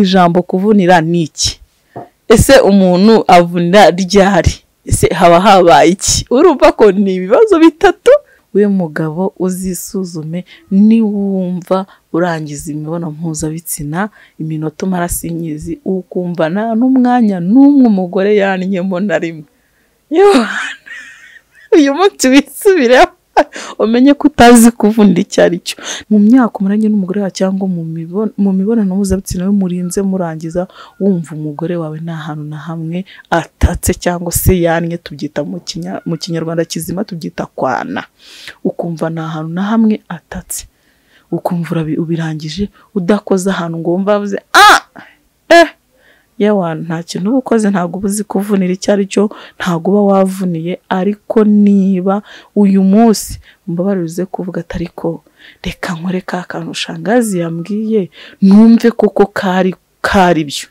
ijambo kuvunira niki? Ese umuntu avunira ryari? Ese haba habaye iki? Urumva ko ni ibibazo bitatu. We mugabo uzisuzume, ni wumva urangiza imibonano mpuzabitsina iminota umara sinyizi ukumva nta n'umwanya n'umwe umugore yanyemo na rimwe. Uyu munsi wisubireho umenye ko utazi kuvunda icyo ari cyo. Mu myaka umaranye n'umugore wawe cyangwa mu mibonano mpuzabitsina yo murinze murangiza wumva umugore wawe nta hantu na hamwe atatse cyangwa se yannye, tubyita mu kinyarwanda kizima tubyita kwana. Ukumva nta hantu na hamwe atatse, ukumva ubirangije udakoze ahantu ngo wumva avuze yewe nta kintu uba ukoze, ntabwo uba uzi kuvunira icyo ari cyo, ntabwo uba wavuniye. Ariko niba uyu munsi mbabaririze kuvuga atari ko reka nkore ka kantu shangazi yambwiye numve koko kari byo.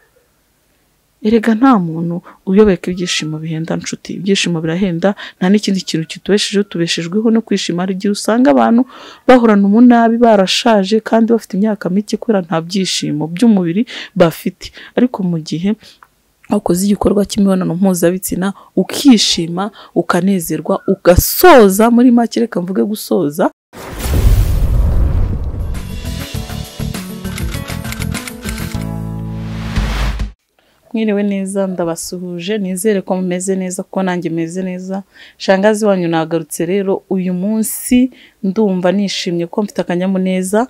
Erega nta muntu uyobeka ibyishimo bihenda nshuti. Ibyishimo birahenda, nta n'ikindi kintu kitubeshejeho. Tubeshejweho no kwishima. Hari igihe usanga abantu bahorana umunabi, barashaje kandi bafite imyaka mike kubera nta byishimo by'umubiri bafite. Ariko mu gihe wakoze igikorwa cy'imibonano mpuzabitsina ukishima, ukanezerwa, ugasoza, muri make reka mvuge gusoza, mwiriwe neza, ndabasuhuje, nizere ko mumeze neza kuko nanjye meze neza. Shangazi wanyu nagarutse rero uyu munsi, ndumva nishimye ko mfite akanyamuneza.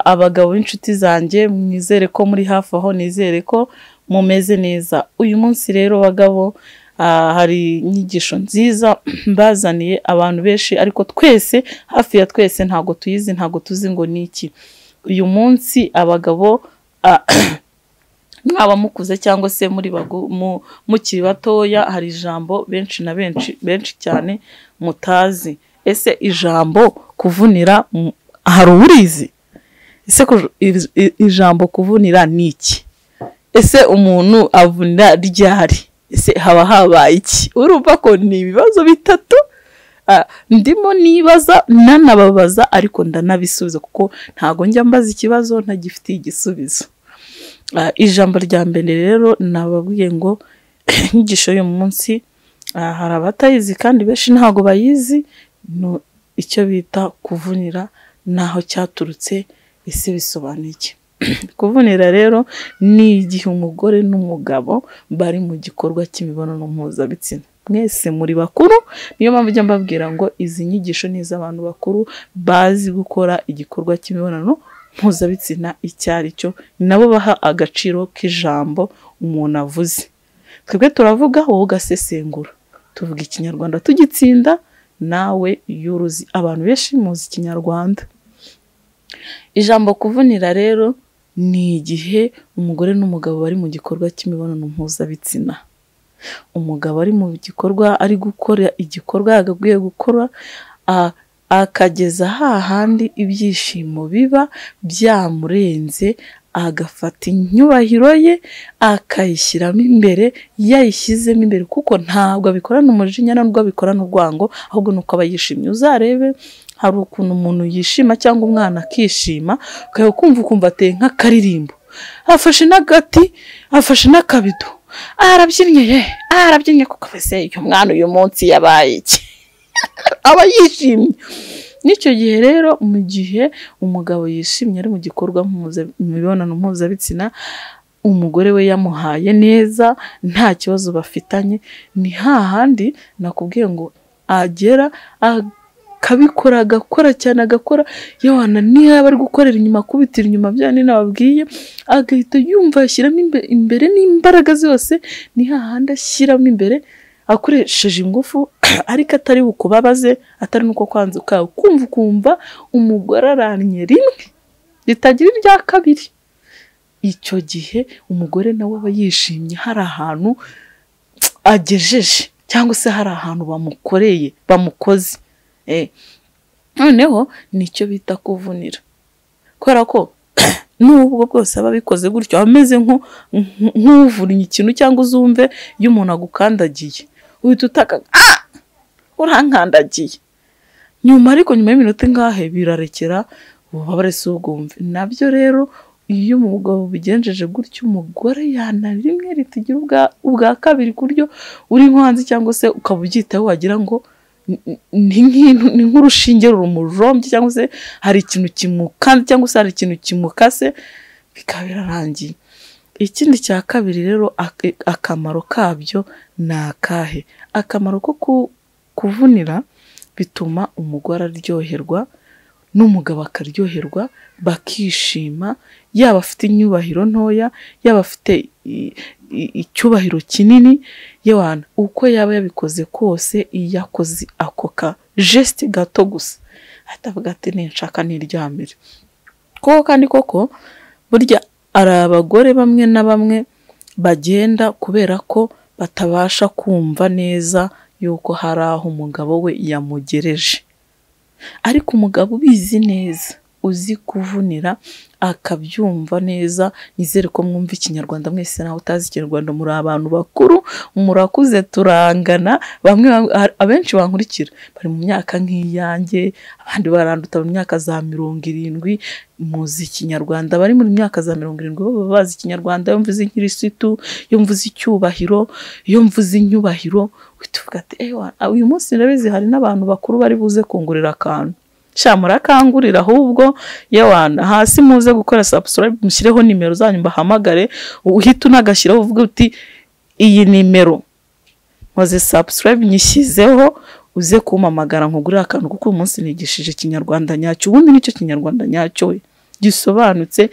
Abagabo b'inshuti zanjye mwizere ko muri hafi aho, nizere ko mumeze neza. Uyu munsi rero bagabo, hari inyigisho nziza mbazaniye abantu benshi, ariko twese hafi ya twese ntago tuyizi, ntago tuzi ngo niki. Uyu munsi abagabo mwaba mukuze cyangwa se mukiri batoya, hari ijambo benshi cyane mutazi. Ese ijambo kuvunira hari urizi? Ese ijambo kuvunira niki? Ese umuntu avunira ryari? Ese haba habaye iki? Urumva ko ni ibibazo bitatu ndimo nibaza nanababaza, ariko ndanabisubiza kuko ntago njya mbaza ikibazo ntagifitiye igisubizo. Ijambo rya mbere rero nababwiye ngo inyigisho y'uyu munsi, hari abatayizi kandi benshi ntago bayizi, icyo bita kuvunira naho cyaturutse. Ese bisobanuye iki? Kuvunira rero ni igihe umugore n'umugabo bari mu gikorwa cy'imibonano mpuzabitsina. Mwese muri bakuru, niyo mpamvu njya mbabwira ngo izi nyigisho ni iz'abantu bakuru bazi gukora igikorwa cy'imibonano mpuzabitsina icyo ari cyo, nabo baha agaciro k'ijambo umuntu avuze. Twebwe turavuga, wowe ugasesengura. Tuvuga ikinyarwanda tugitsinda, nawe yuruzi. Abantu benshi muzi ikinyarwanda. Ijambo kuvunira rero ni igihe umugore n'umugabo bari mu gikorwa cy'imibonano mpuzabitsina. Umugabo ari mu gikorwa, ari gukora igikorwa yagakwiye gukora, akageza hahandi ibyishimo biba byamurenze, agafata inyubahiro ye akayishyiramo imbere. Yayishyizemo imbere kuko ntabwo abikorana umujinya, nubwo abikorana urwango, ahubwo nuko aba yishimye. Uzarebe hari ukuntu umuntu yishima cyangwa umwana akishima, ukumva ateye nk'akaririmbo, afashe n'agati, afashe n'akabido, arabyinnye kuko ese uyu mwana uyu munsi yabaye iki? Aba yishimye. N'icyo gihe rero, mu gihe umugabo yishimye ari mu gikorwa imibonano mpuzabitsina, umugore we yamuhaye neza, nta kibazo bafitanye, ni hahandi nakubwiye ngo agera akabikora, agakora cyane, agakora yewana, niba ari gukorera inyuma, akubitira inyuma, bya ni nababwiye, agahita yumva ashyiramo imbere n'imbaraga zose. Ni hahandi ashyiramo imbere akoresheje ingufu, ariko atari bukubabaze, atari nuko kwanza ukumva umugore aranye rimwe ritagira irya kabiri. Icyo gihe umugore nawe aba yishimye, hari ahantu agejeje cyangwa se hari ahantu bamukoze. Noneho nicyo bita kuvunira. Kubera ko nubwo bwose aba bikoze gutyo, ameze nk'uvunnye ikintu, cyangwa uzumve iyo umuntu agukandagiye uhita utaka, urankandagiye. Ariko nyuma y'iminota ingahe birarekera, ububabare si ubwumve. Nabyo rero iyo umugabo bigenjeje gutyo umugore yana rimwe ritugira ubwa kabiri kuryo uri nko hanze cyangwa se ukabubyitaho wagira ngo ni nk'urushinge rumujombe cyangwa se hari ikintu kimukanda cyangwa se hari ikintu kimukase bikabirarangiye. Ikindi cya kabiri rero akamaro kabyo ni akahe? Akamaro ko kuvunira bituma umugore aryoherwa n'umugabo akaryoherwa bakishima, yaba afite inyubahiro ntoya yaba afite icyubahiro kinini, yewana uko yaba yabikoze kose iyo akoze ako ka geste gato gusa atavuga ati ninshaka niryamire. Kandi koko burya ari abagore bamwe na bamwe bagenda kubera ko batabasha kumva neza yuko hari aho umugabo we yamugereje, ariko umugabo ubizi neza uzi kuvunira akabyumva neza. Nizere ko mwumva ikinyarwanda mwese, naho utazi ikinyarwanda muri abantu bakuru murakuze turangana, bamwe abenshi bankurikira bari mu myaka nk'iyanjye, abandi baranduta mu myaka za 70 muzi ikinyarwanda, bari muri myaka za 70 baba bazi ikinyarwanda. Iyo mvuze inkirisitu, iyo mvuze icyubahiro, iyo mvuze inyubahiro utuvuga ati uyu munsi ndabizi hari n'abantu bakuru bari buze kungurira akantu shamura kangurira, ahubwo yewana hasi muze gukora subscribe mushireho nimero zanyu mbahamagare, uhita unagashyiraho uvuga uti iyi nimero nkoze subscribe nyishyizeho uze kumamagara nkugurira akantu, kuko uyu munsi nigishije ikinyarwanda nyacyo. Ubundi nicyo kinyarwanda nyacyo we gisobanutse,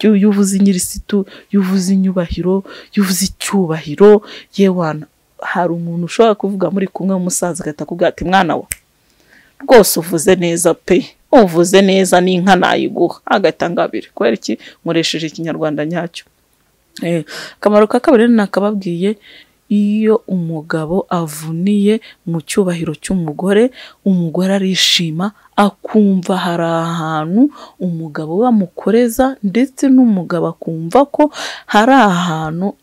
yuvuze inyirisitu, yuvuze inyubahiro, yuvuze icyubahiro. Yewana hari umuntu ushobora kuvuga muri kumwe umusaza gatakubwira ati mwana wa rwose uvuze neza pe, uvuze neza n'inka nayiguha agatangabire, kubera iki nkoresheje ikinyarwanda nyacyo. Akamaro ka kabiri nakababwiye, iyo umugabo avuniye mu cyubahiro cy'umugore, umugore arishima akumva hari ahantu umugabo bamukoreza, ndetse n'umugabo akumva ko hari ahantu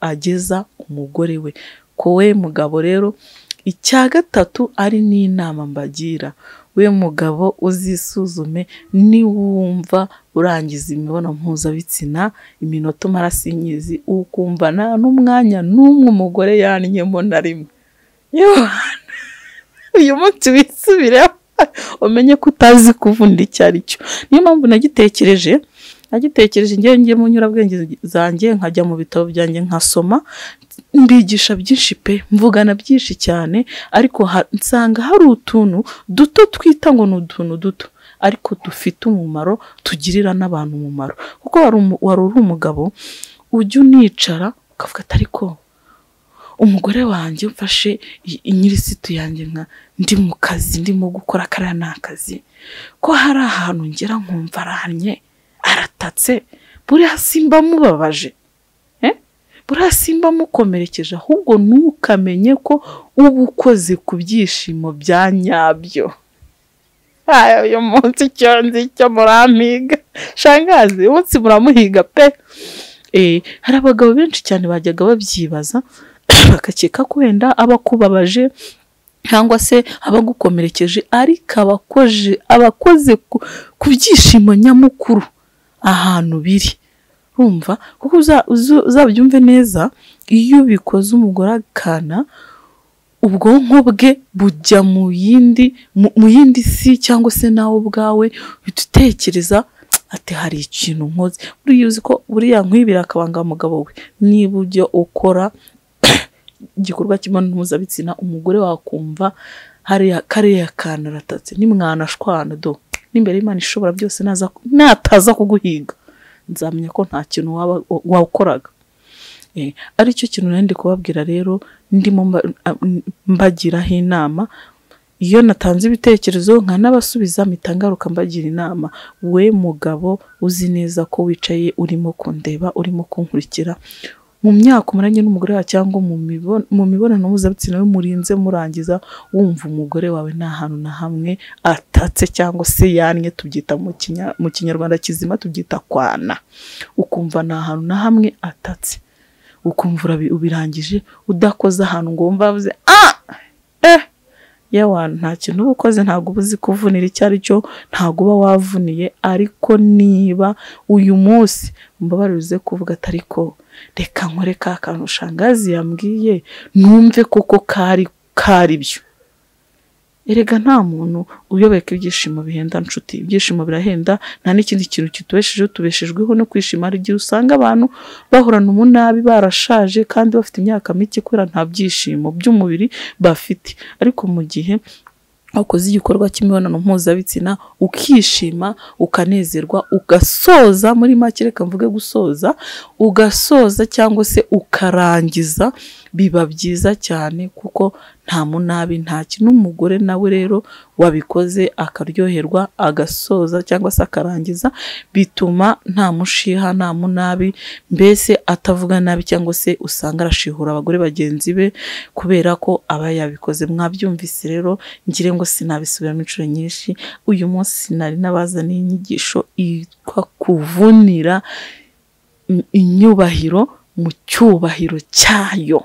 ageza umugore we. Kowe mugabo rero, icya gatatu ari n'inama mbagira, we mugabo uzisuzume niwumva urangiza imibonano mpuzabitsina iminota umara sinyizi ukumva nta n'umwanya n'umwe umugore yanyemo na rimwe, uyu munsi wisubireho umenye ko utazi kuvunda icyo ari cyo. Niyo mpamvu nagitekereje ngiye mu nyurabwenge zanjye, nkajya mu bitabo byanjye nkasoma, mbigisha byinshi pe, mvugana byinshi cyane, ariko nsanga hari utuntu duto twita ngo ni utuntu duto ariko dufite umumaro, tugirira n'abantu umumaro. Kuko wari uri umugabo ujya unicara ukavuga ati ariko umugore wanjye mfashe inyirisitu yanjye ndi mu kazi ndimo gukora kariya n'akazi, ko hari ahantu ngera nkumva arahanye aratatse, buriya simba mubabaje, buriya simba mukomerekeje, ahubwo ntukamenye ko uba ukoze ku byishimo bya nyabyo. Uyu munsi icyo nzi cyo murampiga shangazi, umunsi muramuhiga pe. Hari abagabo benshi cyane bajyaga babyibaza bakakeka ko wenda abakubabaje cyangwa se abagukomerekeje, ariko abakoze ku byishimo nyamukuru ahantu biri. Urumva kuko uzabyumve neza, iyo bikoze umugore akana ubwonko bwe bujya mu yindi si, cyangwa se nawe ubwawe utekereza ati hari ikintu nkoze. Buriya uzi ko buriya nkwibira akabanga umugabo we, niba ujya ukora igikorwa cy'imibonano mpuzabitsina umugore wakumva kariya kana ratatse, nimwanashwana do n'imbere y'Imana ishobora byose nataza kuguhiga nzamenya ko nta kintu wakoraga. Ari cyo kintu nandi kubabwira rero, ndimo mbagiraho inama. Iyo natanze ibitekerezo nkanabasubiza mitangaruka mbagira inama. We mugabo uzi neza ko wicaye urimo kundeba, urimo kunkurikira, mu myaka umaranye n'umugore wawe cyangwa mu mibonano mpuzabitsina murinze murangiza, wumva umugore wawe nta hantu na hamwe atatse cyangwa se yannye, tubyita mu kinyarwanda kizima tubyita kwana, ukumva nta hantu na hamwe atatse, ukumva ubirangije udakoze ahantu ngo wumva avuze yewe nta kintu uba ukoze, ntabwo uba uzi kuvunira icyo ari cyo, ntabwo uba wavuniye. Ariko niba uyu munsi mbabarira uze kuvuga ati ariko reka nkore ka kantu shangazi yambwiye numve koko kari byo. Erega nta muntu uyobeka ibyishimo bihenda nshuti, ibyishimo birahenda, nta n'ikindi kintu kitubeshejeho, tubeshejweho no kwishima. Hari igihe usanga abantu bahorana umunabi, barashaje kandi bafite imyaka mike kubera nta byishimo by'umubiri bafite. Ariko mu gihe wakoze igikorwa cy'imibonano mpuzabitsina ukishima, ukanezerwa, ugasoza, muri make reka mvuge gusoza, ugasoza cyangwa se ukarangiza, biba byiza cyane kuko nta munabi nta kintu. Umugore nawe rero wabikoze akaryoherwa, agasoza cyangwa se akarangiza, bituma nta mushiha, nta munabi, mbese atavuga nabi cyangwa se usanga arashihura abagore bagenzi be kubera ko aba yabikoze. Mwabyumvise rero, ngire ngo sinabisubiramo inshuro nyinshi. Uyu munsi nari nabazaniye inyigisho yitwa kuvunira inyubahiro mu cyubahiro cyayo.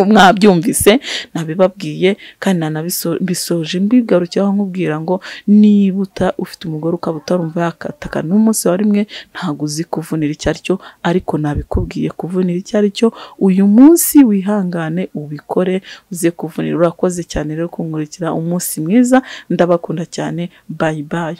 Mwabyumvise, nabibabwiye kandi nanabisoje mbigarukiraho nkubwira ngo niba ufite umugore ukaba utarumva yakataka n'umunsi wa rimwe, ntabwo uzi kuvunira icyo ari cyo, ariko nabikubwiye kuvunira icyo ari cyo. Uyu munsi wihangane ubikore, uze kuvunira. Urakoze cyane rero kunkurikira. Umunsi mwiza, ndabakunda cyane, bye bye.